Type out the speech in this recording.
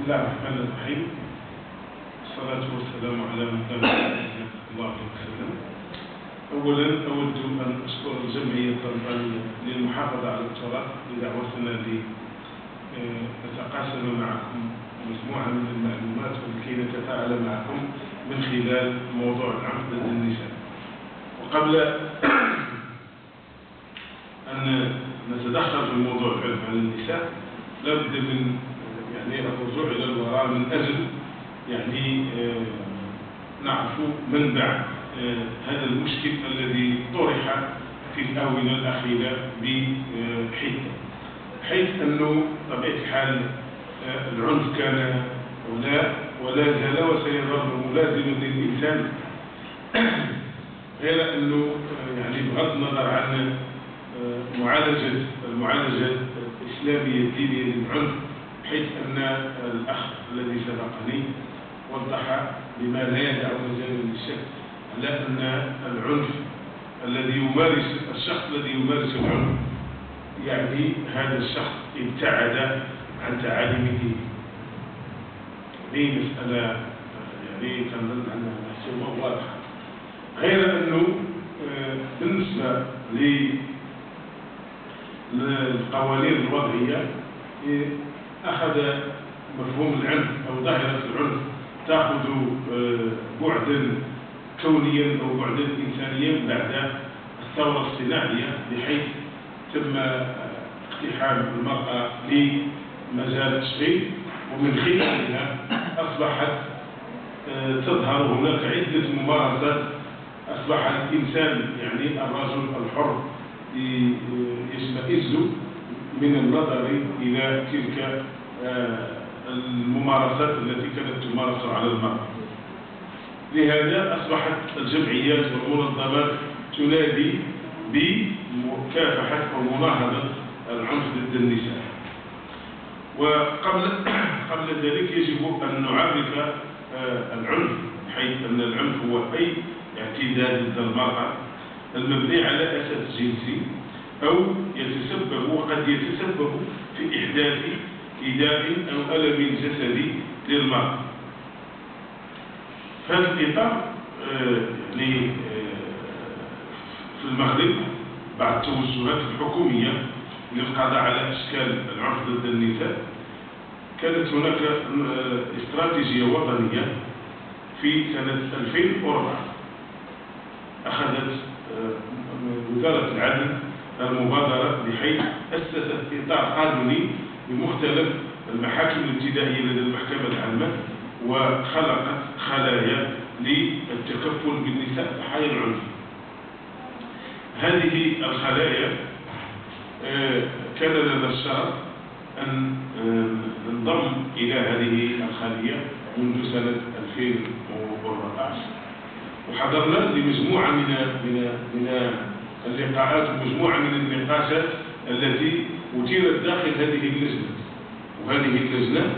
الله الرحمن الرحيم. الصلاة والسلام على من كان الله عليه وسلم. أولا أود أن أشكر الجمعية الطنطاوية للمحافظة على التراث لدعوتنا لنتقاسم معكم مجموعة من المعلومات ولكي نتفاعل معكم من خلال موضوع العنف ضد النساء. وقبل أن نتدخل في موضوع العنف على النساء لابد من الرجوع إلى الوراء من أجل نعرف منبع هذا المشكل الذي طرح في الآونة الأخيرة حيث أنه طبيعة الحال العنف كان ولا زال وسيظل ملازما للإنسان، غير أنه بغض النظر عن المعالجة الإسلامية الدينية للعنف، حيث أن الأخ الذي سبقني وضح بما لا يدع مجالا للشك على أن العنف الشخص الذي يمارس العنف هذا الشخص ابتعد عن تعاليم دينه. هذه مسألة كنظن أنها محسومة واضحة، غير أنه بالنسبة للقوانين الوضعية أخذ مفهوم العنف أو ظاهرة العنف تأخذ بعدا كونيا أو بعدا إنسانيا بعد الثورة الصناعية، بحيث تم اقتحام المرأة لمجال التشغيل، ومن خلالها أصبحت تظهر هناك عدة ممارسات. أصبح الإنسان الرجل الحر يشمئز من النظر إلى تلك الممارسات التي كانت تمارس على المرأة. لهذا أصبحت الجمعيات والمنظمات تنادي بمكافحة أو مناهضة العنف ضد النساء. وقبل ذلك يجب أن نعرف العنف، حيث أن العنف هو أي اعتداء ضد المرأة المبني على أساس جنسي أو قد يتسبب في إحداث إيذاء أو ألم جسدي للمرأة. في هذا الإطار في المغرب بعد التوجهات الحكومية للقضاء على أشكال العنف ضد النساء، كانت هناك استراتيجية وطنية في سنة 2004 أخذت وزارة العدل المبادرة، بحيث أسست إطار قانوني بمختلف المحاكم الابتدائية لدى المحكمة العامة، وخلقت خلايا للتكفل بالنساء ضحايا العنف. هذه الخلايا كان لنا الشرف أن ننضم إلى هذه الخلية منذ سنة 2014، وحضرنا لمجموعة من اللقاءات ومجموعة من النقاشات التي أثيرت داخل هذه اللجنة. وهذه اللجنة